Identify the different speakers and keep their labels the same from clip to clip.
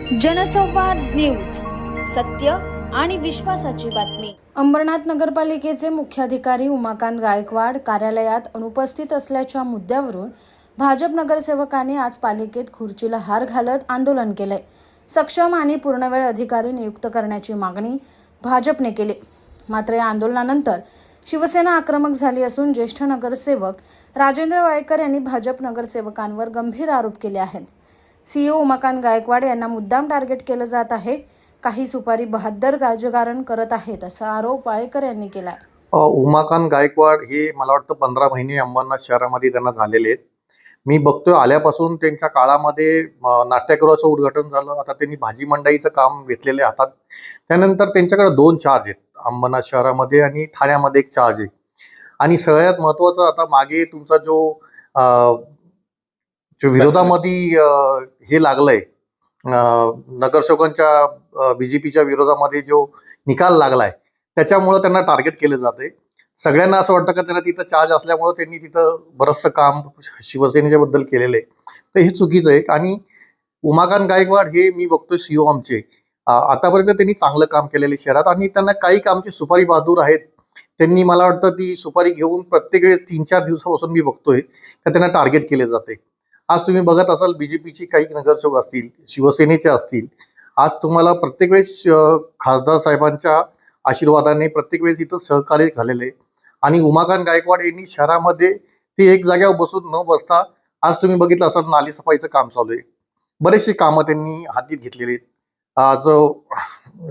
Speaker 1: जनसंवाद न्यूज, सत्य आणि विश्वासाची बातमी। अंबरनाथ नगरपालिकेचे मुख्याधिकारी उमाकांत गायकवाड कार्यालयात अनुपस्थित असल्याच्या मुद्द्यावरून भाजप नगरसेवकांनी आज पालिकेत खुर्चीला हार घालत आंदोलन केले। सक्षम आणि पूर्णवेळ अधिकारी नियुक्त करण्याची मागणी भाजपने केली। मात्र या आंदोलनानंतर शिवसेना आक्रमक झाली असून ज्येष्ठ नगरसेवक राजेंद्र वाळेकर यांनी भाजप नगरसेवकांवर गंभीर आरोप केले आहेत। सीईओ उमाकांत गायकवाड यांना मुद्दाम टार्गेट केलं जात आहे, काही सुपारी बहादर राजकारण करत आहेत असा आरोप वाळेकर यांनी केला।
Speaker 2: उमाकांत गायकवाड हे मला वाटतं 15 महिने अंबरनाथ शहरामध्ये त्यांना झालेले आहेत। मी बघतोय आल्यापासून त्यांच्या काळामध्ये नाट्यगृहाचं उद्घाटन झालं, आता त्यांनी भाजी मंडईचं काम घेतलेले हातात। त्यानंतर त्यांच्याकडे 2 चार्ज आहेत, अंबरनाथ शहरामध्ये आणि ठाण्यामध्ये 1 चार्ज आहे। आणि सगळ्यात महत्त्वाचं आता मागे तुमचा जो विरोधामध्ये हे लागलंय, नगरसेवकांच्या बीजेपीच्या विरोधामध्ये जो निकाल लागलाय त्याच्यामुळे त्यांना टार्गेट केलं जाते। सगळ्यांना असं वाटतं का त्यांना तिथं चार्ज असल्यामुळे त्यांनी तिथं बरंचसं काम शिवसेनेच्या बद्दल केलेलं आहे, तर हे चुकीचं आहे। आणि उमाकांत गायकवाड हे मी बघतोय सीईओ आमचे, आतापर्यंत त्यांनी चांगलं काम केलेलं शहरात आणि त्यांना काही कामचे सुपारी बहादूर आहेत। त्यांनी मला वाटतं ती सुपारी घेऊन प्रत्येक वेळेस 3-4 दिवसापासून मी बघतोय का त्यांना टार्गेट केले जाते। आज तुम्ही बघत असाल बीजेपीची काही नगरसेवक असतील, शिवसेनेचे असतील, आज तुम्हाला प्रत्येक वेळेस खासदार साहेबांच्या आशीर्वादाने प्रत्येक वेळेस इथं सहकार्य झालेले। आणि उमाकांत गायकवाड यांनी शहरामध्ये ते एक जागेवर बसून न बसता आज तुम्ही बघितलं असाल नाली सफाईचं काम चालू आहे, बरेचसे कामं त्यांनी हाती घेतलेले आहेत। आज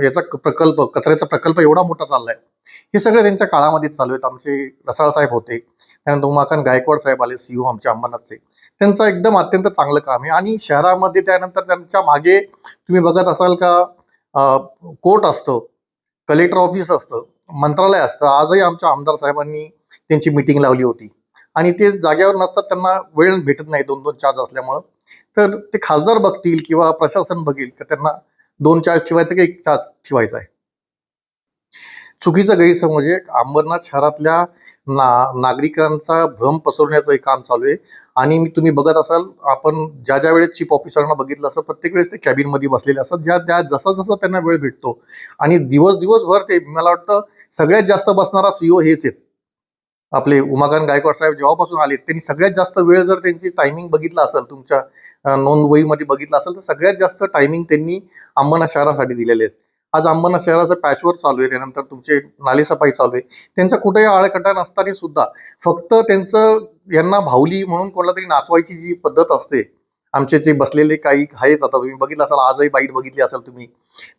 Speaker 2: याचा प्रकल्प, कचऱ्याचा प्रकल्प एवढा मोठा चाललाय, हे सगळे त्यांच्या काळामध्येच चालू आहेत। आमचे रसाळ साहेब होते, त्यानंतर उमाकांत गायकवाड साहेब आले सीईओ आमच्या अंबरनाथचे, त्यांचं एकदम अत्यंत चांगलं काम आहे। आणि शहरामध्ये त्यानंतर त्यांच्या मागे तुम्ही बघत असाल का कोर्ट असतं, कलेक्टर ऑफिस असतं, मंत्रालय असतं। आजही आमच्या आमदार साहेबांनी त्यांची मीटिंग लावली होती आणि ते जागेवर नसतात, त्यांना वेळ भेटत नाही 2-2 चार्ज असल्यामुळं। तर ते खासदार बघतील किंवा प्रशासन बघेल का त्यांना 2 चार्ज ठेवायचं की 1 चार्ज ठेवायचा आहे। चुकीचं गैरसमज आहे। अंबरनाथ शहरातल्या नागरिकांचा भ्रम पसरवण्याचं एक काम चालू आहे। आणि तुम्ही बघत असाल, आपण ज्या वेळेस चीफ ऑफिसरांना बघितलं असं प्रत्येक वेळेस ते कॅबिनमध्ये बसलेले असतात, जसा त्यांना वेळ भेटतो। आणि दिवसभर ते मला वाटतं सगळ्यात जास्त बसणारा सीईओ हेच आहेत आपले उमाकांत गायकवाड साहेब। जेव्हापासून आले त्यांनी सगळ्यात जास्त वेळ, जर त्यांची टायमिंग बघितलं असेल, तुमच्या नोंदवहीमध्ये बघितलं असेल, तर सगळ्यात जास्त टायमिंग त्यांनी अंबरनाथ शहरासाठी दिलेले आहेत। आज अंबरनाथ शहराचं पॅचवर्क चालू आहे, त्यानंतर तुमचे नालेसफाई चालू आहे, त्यांचा कुठेही आळकटा नसताना सुद्धा फक्त त्यांचं यांना भावली म्हणून कोणाला तरी नाचवायची जी पद्धत असते। आमचे जे बसलेले काही आहेत, आता तुम्ही बघितलं असाल, आजही बाईट बघितली असाल तुम्ही,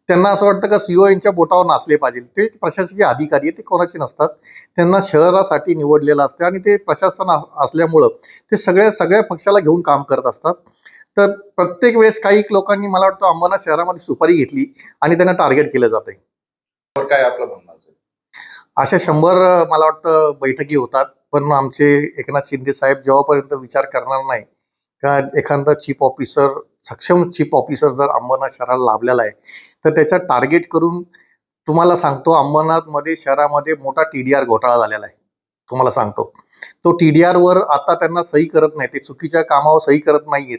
Speaker 2: त्यांना असं वाटतं का सीईओ यांच्या बोटावर नाचले पाहिजे। ते प्रशासकीय अधिकारी आहेत, ते कोणाचे नसतात, त्यांना शहरासाठी निवडलेलं असते आणि ते प्रशासन असल्यामुळं ते सगळ्या पक्षाला घेऊन काम करत असतात। तर प्रत्येक वेळेस काही लोकांनी मला वाटतं अंबरनाथ शहरामध्ये सुपारी घेतली आणि त्यांना टार्गेट केलं जातंय।
Speaker 3: काय आपलं म्हणणं असेल?
Speaker 2: अशा 100 मला वाटतं बैठकी होतात, पण आमचे एकनाथ शिंदे साहेब जेव्हापर्यंत विचार करणार नाही का एखादा चीफ ऑफिसर, सक्षम चीफ ऑफिसर जर अंबरनाथ शहराला लाभलेला आहे, तर त्याचा टार्गेट करून तुम्हाला सांगतो, अंबरनाथमध्ये शहरामध्ये मोठा TDR घोटाळा झालेला आहे। तुम्हाला सांगतो, तो TDR वर आता त्यांना सही करत नाही, ते चुकीच्या कामावर सही करत नाहीयेत,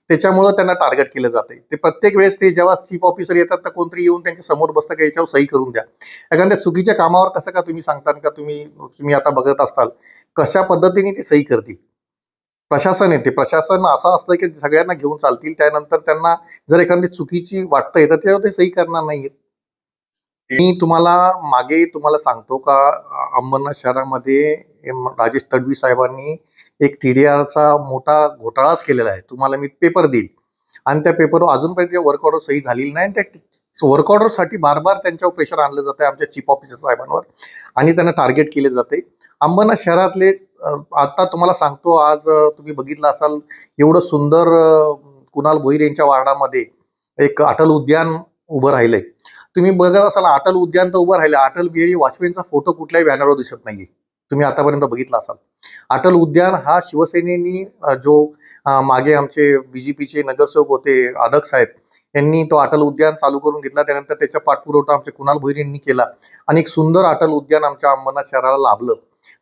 Speaker 2: त्याच्यामुळं त्यांना टार्गेट केलं जाते। ते प्रत्येक वेळेस ते जेव्हा चीफ ऑफिसर येतात तर कोणतरी येऊन त्यांच्या समोर बसतं का याच्यावर सही करून द्या। एखाद्या चुकीच्या कामावर कसं का तुम्ही सांगता का, तुम्ही आता बघत असताल कशा पद्धतीने ते सही करतील। प्रशासन आहे, ते प्रशासन असं असतं की सगळ्यांना घेऊन चालतील, त्यानंतर त्यांना जर एखादी चुकीची वाटतंय तर त्याच्यावर ते सही करणार नाहीयेत। मी तुम्हाला सांगतो का अंबरनाथ शहरामध्ये राजेश तडवी साहेबांनी एक TDRचा मोठा घोटाळाच केलेला आहे। तुम्हाला मी पेपर देईल आणि त्या पेपरवर अजूनपर्यंत वर्क ऑर्डर सही झालेली नाही। त्या वर्क ऑर्डरसाठी बार त्यांच्यावर प्रेशर आणलं जातं आमच्या चीफ ऑफिसर साहेबांवर आणि त्यांना टार्गेट केले जाते। अंबरनाथ शहरातले आता तुम्हाला सांगतो, आज तुम्ही बघितलं असाल, एवढं सुंदर कुणाल भोईर यांच्या वार्डामध्ये एक अटल उद्यान उभं राहिलंय। तुम्ही बघत असाल, अटल उद्यान तर उभं राहिलं, अटल बिहारी वाजपेयींचा फोटो कुठल्याही बॅनरवर दिसत नाहीये। तुम्ही आतापर्यंत बघितलं असाल, अटल उद्यान हा शिवसेनेनी जो मागे आमचे बीजेपीचे नगरसेवक होते आदक साहेब, यांनी तो अटल उद्यान चालू करून घेतला। त्यानंतर त्याचा पाठपुरवठा आमचे कुणाल भोईर यांनी केला आणि एक सुंदर अटल उद्यान आमच्या अंबरनाथ शहराला लाभलं।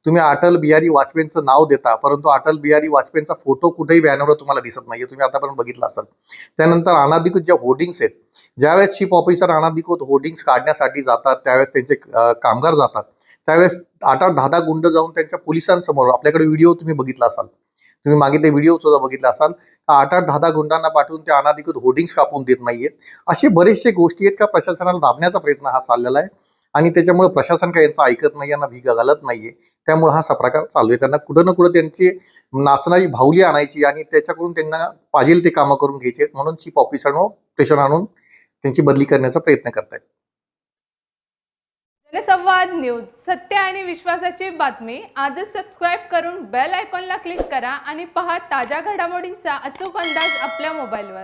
Speaker 2: तुम्ही अटल बिहारी वाजपेयींचं नाव देता, परंतु अटल बिहारी वाजपेयींचा फोटो कुठेही बॅनरवर तुम्हाला दिसत नाहीये, तुम्ही आतापर्यंत बघितलं असेल. त्यानंतर अनाधिकृत ज्या होर्डिंग्स आहेत, ज्यावेळेस चीफ ऑफिसर अनाधिकृत होर्डिंग्स काढण्यासाठी जातात, त्यावेळेस त्यांचे कामगार जातात, त्यावेळेस 8-10 गुंड जाऊन त्यांच्या पोलिसांसमोर, आपल्याकडे व्हिडिओ तुम्ही बघितला असाल, तुम्ही मागे ते व्हिडिओ सुद्धा बघितला असाल, 8-10 गुंडांना पाठवून त्या अनाधिकृत होर्डिंग्स कापून देत नाहीयेत. असे बरेचसे गोष्टी आहेत का प्रशासनाला दाबण्याचा प्रयत्न हा चाललेला आहे आणि त्याच्यामुळे प्रशासन काय यांचं ऐकत नाही, यांना भीक घालत नाहीये. त्यामुळे हा असा प्रकार चालू आहे. त्यांना कुठं ना कुठं त्यांची नाचणारी भावली आणायची आणि त्याच्याकडून त्यांना पाहिजे ते कामं करून घ्यायचे, म्हणून चीफ ऑफिसरनं प्रेशर आणून त्यांची बदली करण्याचा प्रयत्न करतायत.
Speaker 4: जनसंवाद न्यूज, सत्य आणि विश्वासाची बातमी. आजच सबस्क्राईब करून बेल आयकॉनला क्लिक करा आणि पहा ताज्या घडामोडींचा अचूक अंदाज आपल्या मोबाईलवर.